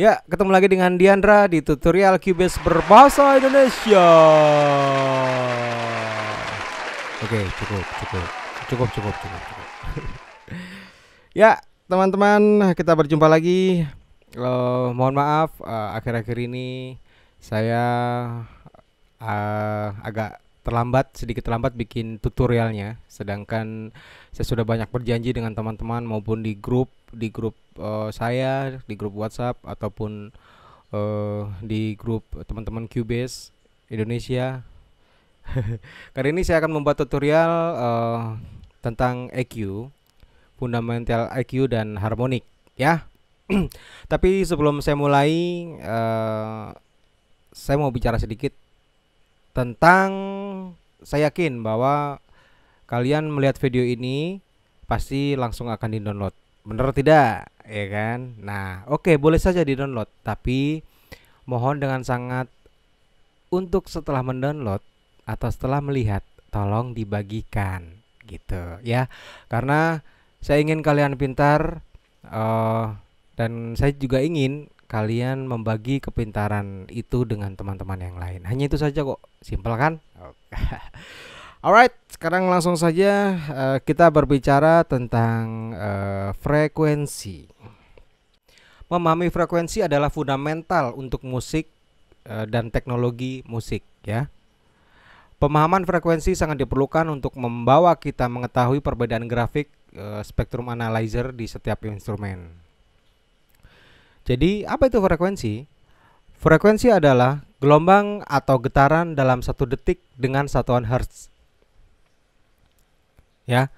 Ya, ketemu lagi dengan Diandra di tutorial Cubase berbahasa Indonesia. Oke, cukup. Ya, teman-teman, kita berjumpa lagi. Mohon maaf, akhir-akhir ini saya agak sedikit terlambat bikin tutorialnya. Sedangkan saya sudah banyak berjanji dengan teman-teman maupun di grup saya, di grup WhatsApp ataupun di grup teman-teman Cubase Indonesia. Kali ini saya akan membuat tutorial tentang EQ, fundamental EQ dan harmonik, ya. Tapi sebelum saya mulai, saya mau bicara sedikit tentang, saya yakin bahwa kalian melihat video ini pasti langsung akan di-download. Bener tidak? Ya kan? Nah, oke, boleh saja di-download, tapi mohon dengan sangat untuk setelah mendownload atau setelah melihat tolong dibagikan gitu ya. Karena saya ingin kalian pintar, dan saya juga ingin kalian membagi kepintaran itu dengan teman-teman yang lain. Hanya itu saja kok, simpel kan? Alright, sekarang langsung saja kita berbicara tentang frekuensi. Memahami frekuensi adalah fundamental untuk musik dan teknologi musik, ya. Pemahaman frekuensi sangat diperlukan untuk membawa kita mengetahui perbedaan grafik spektrum analyzer di setiap instrumen. Jadi, apa itu frekuensi? Frekuensi adalah gelombang atau getaran dalam 1 detik dengan satuan hertz. Ya,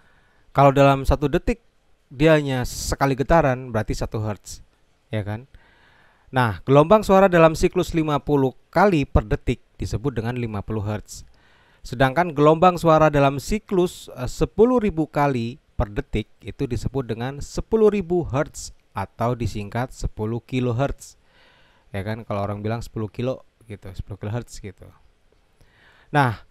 kalau dalam 1 detik dia hanya sekali getaran, berarti 1 hertz, ya kan? Nah, gelombang suara dalam siklus 50 kali per detik disebut dengan 50 hertz. Sedangkan gelombang suara dalam siklus 10.000 kali per detik itu disebut dengan 10.000 hertz atau disingkat 10 kilohertz. Ya kan, kalau orang bilang 10 kilo gitu, 10 kilohertz gitu. Nah,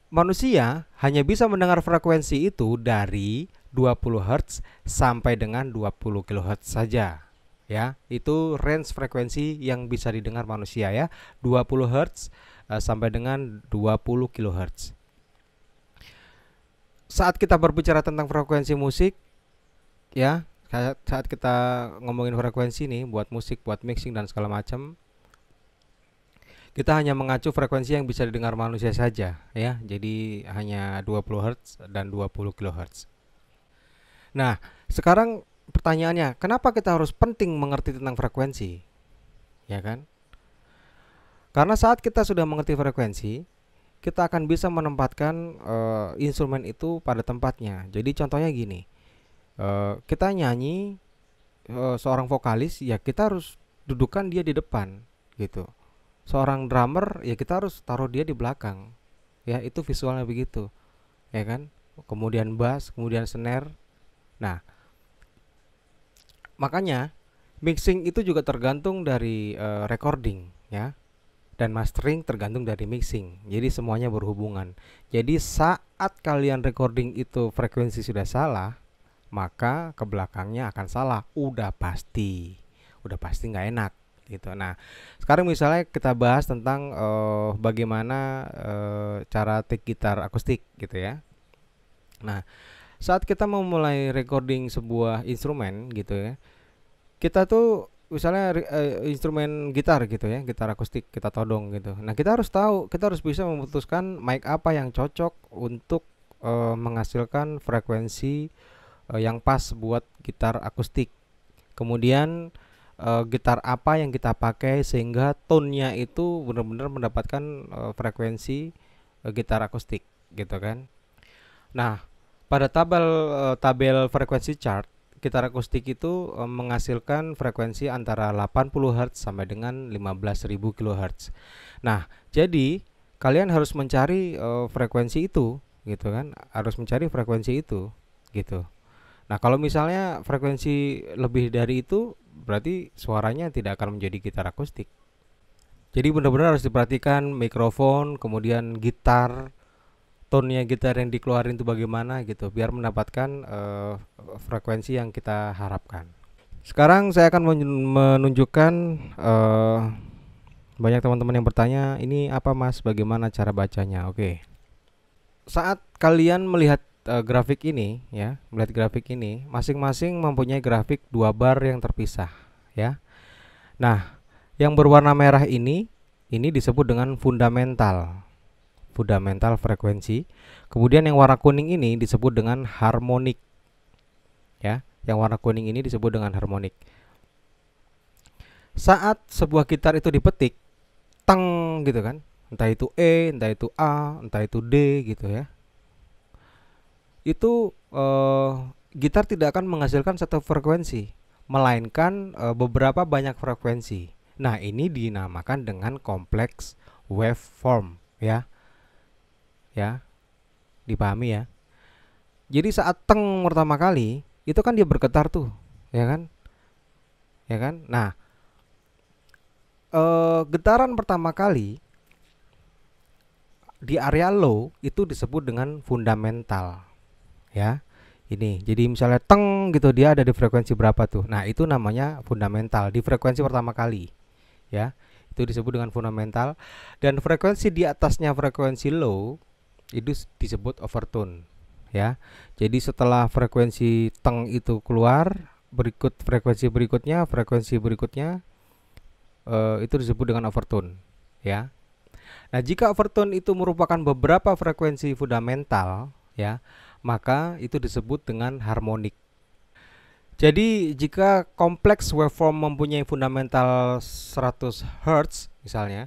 manusia hanya bisa mendengar frekuensi itu dari 20 Hz sampai dengan 20 kHz saja. Ya, itu range frekuensi yang bisa didengar manusia, ya. 20 Hz sampai dengan 20 kHz. Saat kita berbicara tentang frekuensi musik, ya, saat kita ngomongin frekuensi nih buat musik, buat mixing dan segala macam, kita hanya mengacu frekuensi yang bisa didengar manusia saja, ya. Jadi hanya 20 Hz dan 20 kHz. Nah, sekarang pertanyaannya, kenapa kita harus penting mengerti tentang frekuensi? Ya kan? Karena saat kita sudah mengerti frekuensi, kita akan bisa menempatkan instrumen itu pada tempatnya. Jadi contohnya gini, kita nyanyi, seorang vokalis, ya kita harus dudukan dia di depan gitu. Seorang drummer, ya kita harus taruh dia di belakang. Ya, itu visualnya begitu. Ya kan? Kemudian bass, kemudian snare. Nah, makanya mixing itu juga tergantung dari recording, ya. Dan mastering tergantung dari mixing. Jadi semuanya berhubungan. Jadi saat kalian recording itu frekuensi sudah salah, maka ke belakangnya akan salah. Udah pasti nggak enak gitu. Nah, sekarang misalnya kita bahas tentang bagaimana cara take gitar akustik gitu, ya. Nah, saat kita mau mulai recording sebuah instrumen gitu, ya, kita tuh misalnya instrumen gitar gitu, ya, gitar akustik kita todong gitu. Nah, kita harus tahu, kita harus bisa memutuskan mic apa yang cocok untuk menghasilkan frekuensi yang pas buat gitar akustik. Kemudian gitar apa yang kita pakai sehingga tone-nya itu benar-benar mendapatkan frekuensi gitar akustik gitu kan. Nah, pada tabel frekuensi chart, gitar akustik itu menghasilkan frekuensi antara 80 Hz sampai dengan 15.000 kHz. Nah, jadi kalian harus mencari frekuensi itu gitu kan, harus mencari frekuensi itu gitu. Nah, kalau misalnya frekuensi lebih dari itu, berarti suaranya tidak akan menjadi gitar akustik. Jadi benar-benar harus diperhatikan mikrofon, kemudian gitar, tone-nya gitar yang dikeluarin itu bagaimana gitu, biar mendapatkan frekuensi yang kita harapkan. Sekarang saya akan menunjukkan banyak teman-teman yang bertanya, ini apa Mas? Bagaimana cara bacanya? Oke. Saat kalian melihat grafik ini ya, melihat grafik ini, masing-masing mempunyai grafik dua bar yang terpisah ya. Nah, yang berwarna merah ini disebut dengan fundamental. Fundamental frekuensi. Kemudian yang warna kuning ini disebut dengan harmonik. Ya, yang warna kuning ini disebut dengan harmonik. Saat sebuah gitar itu dipetik, teng gitu kan, entah itu E, entah itu A, entah itu D gitu ya, itu gitar tidak akan menghasilkan satu frekuensi, melainkan beberapa banyak frekuensi. Nah, ini dinamakan dengan kompleks waveform ya. Ya, dipahami ya. Jadi saat teng pertama kali, itu kan dia bergetar tuh, ya kan? Ya kan? Nah, getaran pertama kali di area low itu disebut dengan fundamental ya. Ini jadi misalnya teng gitu, dia ada di frekuensi berapa tuh, nah itu namanya fundamental di frekuensi pertama kali ya, itu disebut dengan fundamental. Dan frekuensi di atasnya frekuensi low itu disebut overtone ya. Jadi setelah frekuensi teng itu keluar, berikut frekuensi berikutnya itu disebut dengan overtone ya. Nah, jika overtone itu merupakan beberapa frekuensi fundamental ya, maka itu disebut dengan harmonik. Jadi jika kompleks waveform mempunyai fundamental 100 Hz misalnya,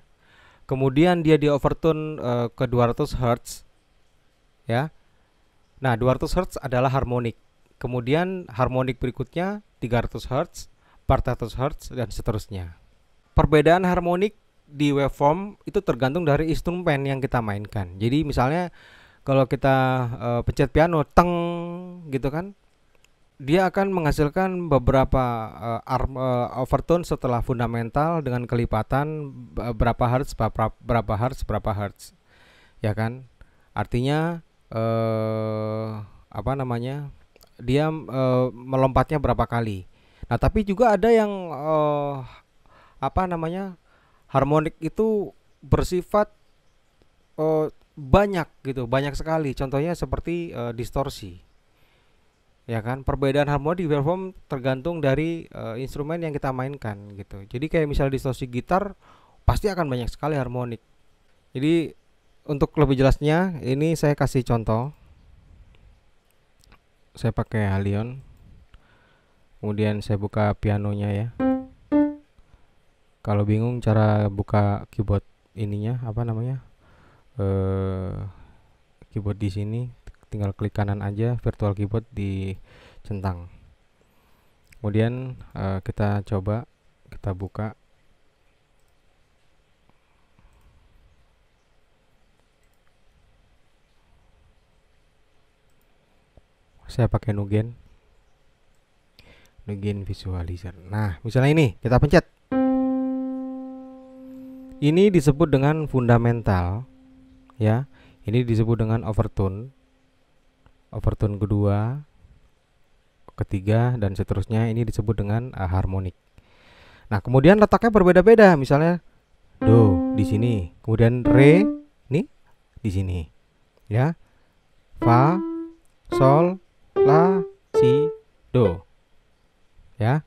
kemudian dia di overtone ke 200 Hz ya. Nah, 200 Hz adalah harmonik. Kemudian harmonik berikutnya 300 Hz, 400 Hz dan seterusnya. Perbedaan harmonik di waveform itu tergantung dari instrumen yang kita mainkan. Jadi misalnya kalau kita pencet piano teng gitu kan, dia akan menghasilkan beberapa overtone setelah fundamental dengan kelipatan berapa hertz berapa hertz ya kan. Artinya apa namanya, dia melompatnya berapa kali. Nah, tapi juga ada yang apa namanya, harmonik itu bersifat banyak gitu, banyak sekali. Contohnya seperti distorsi. Ya kan, perbedaan harmoni di waveform tergantung dari instrumen yang kita mainkan gitu. Jadi kayak misalnya distorsi gitar pasti akan banyak sekali harmonik. Jadi untuk lebih jelasnya ini saya kasih contoh. Saya pakai Halion. Kemudian saya buka pianonya ya. Kalau bingung cara buka keyboard ininya apa namanya? Keyboard di sini tinggal klik kanan aja, virtual keyboard di centang. Kemudian kita coba kita buka. Saya pakai Nugen Visualizer. Nah, misalnya ini kita pencet. Ini disebut dengan fundamental ya. Ini disebut dengan overtone. Overtone kedua, ketiga dan seterusnya ini disebut dengan harmonik. Nah, kemudian letaknya berbeda-beda. Misalnya do di sini, kemudian re nih di sini. Ya. Fa, sol, la, si, do. Ya.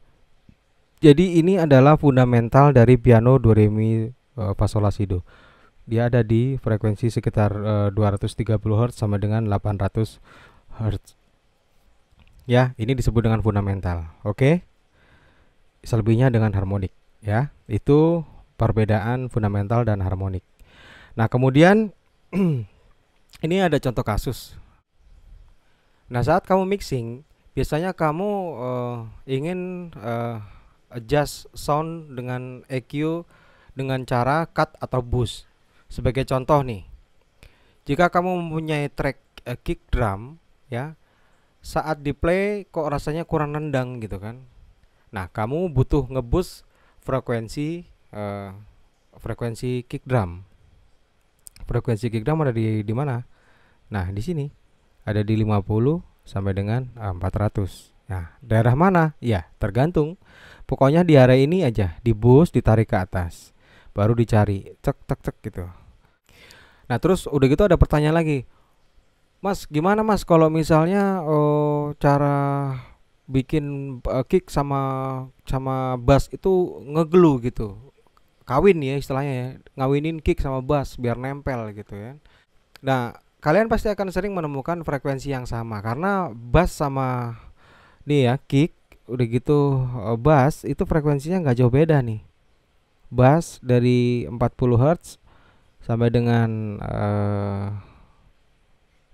Jadi ini adalah fundamental dari piano do re mi fa sol la si do. Dia ada di frekuensi sekitar 230 Hz sama dengan 800 Hz. Ya, ini disebut dengan fundamental. Oke. Selebihnya dengan harmonik ya. Itu perbedaan fundamental dan harmonik. Nah, kemudian ini ada contoh kasus. Nah, saat kamu mixing, biasanya kamu ingin adjust sound dengan EQ dengan cara cut atau boost. Sebagai contoh nih, jika kamu mempunyai track kick drum ya, saat di play kok rasanya kurang nendang gitu kan. Nah, kamu butuh ngeboost frekuensi kick drum. Frekuensi kick drum ada di mana? Nah, di sini ada di 50 sampai dengan 400 Nah, daerah mana? Ya, tergantung. Pokoknya di area ini aja, di bus ditarik ke atas. Baru dicari, cek cek cek gitu. Nah, terus udah gitu ada pertanyaan lagi. Mas, gimana Mas kalau misalnya cara bikin kick sama sama bass itu ngegelu gitu. Kawin ya istilahnya ya. Ngawinin kick sama bass biar nempel gitu ya. Nah, kalian pasti akan sering menemukan frekuensi yang sama karena bass sama nih ya kick udah gitu bass itu frekuensinya nggak jauh beda nih. Bass dari 40 Hz sampai dengan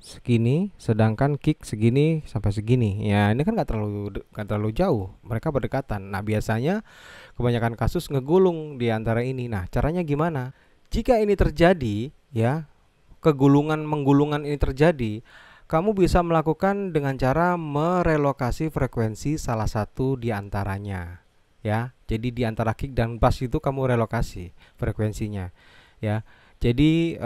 segini, sedangkan kick segini sampai segini. Ya, ini kan nggak terlalu jauh. Mereka berdekatan. Nah, biasanya kebanyakan kasus ngegulung di antara ini. Nah, caranya gimana? Jika ini terjadi, ya, menggulungan ini terjadi, kamu bisa melakukan dengan cara merelokasi frekuensi salah satu di antaranya. Ya, jadi di antara kick dan bass itu kamu relokasi frekuensinya. Ya, jadi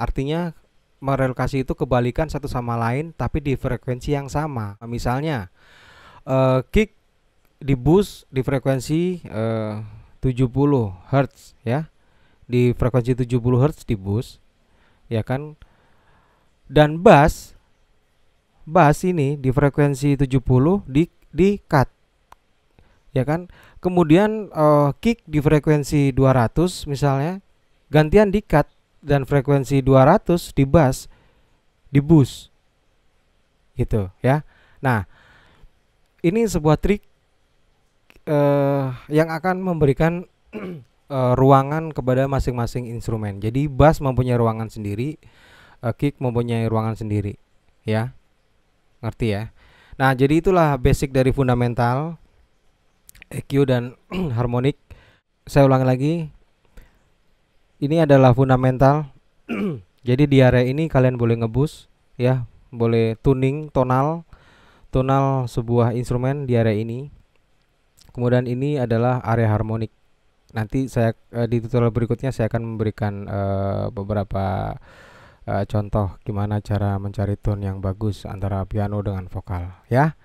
artinya merelokasi itu kebalikan satu sama lain tapi di frekuensi yang sama. Misalnya kick di bus di frekuensi 70 Hz ya. Di frekuensi 70 Hz di bus ya kan. Dan bass ini di frekuensi 70 di cut ya kan. Kemudian kick di frekuensi 200 misalnya gantian di cut dan frekuensi 200 di bass di bus gitu ya. Nah, ini sebuah trik yang akan memberikan ruangan kepada masing-masing instrumen. Jadi bass mempunyai ruangan sendiri, kick mempunyai ruangan sendiri ya. Ngerti ya? Nah, jadi itulah basic dari fundamental EQ dan harmonik. Saya ulangi lagi. Ini adalah fundamental. Jadi di area ini kalian boleh ngebus ya, boleh tuning tonal sebuah instrumen di area ini. Kemudian ini adalah area harmonik. Nanti saya di tutorial berikutnya saya akan memberikan beberapa contoh gimana cara mencari tone yang bagus antara piano dengan vokal ya.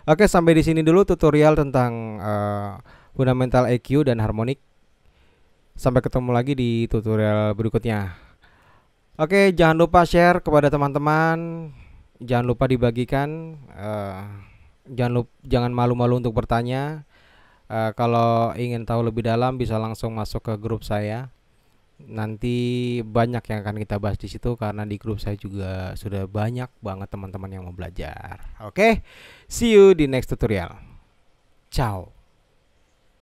Oke, sampai di sini dulu tutorial tentang fundamental EQ dan harmonik. Sampai ketemu lagi di tutorial berikutnya. Oke, jangan lupa share kepada teman-teman. Jangan lupa dibagikan. Jangan malu-malu untuk bertanya. Kalau ingin tahu lebih dalam bisa langsung masuk ke grup saya. Nanti banyak yang akan kita bahas di situ karena di grup saya juga sudah banyak banget teman-teman yang mau belajar. Oke, see you di next tutorial. Ciao.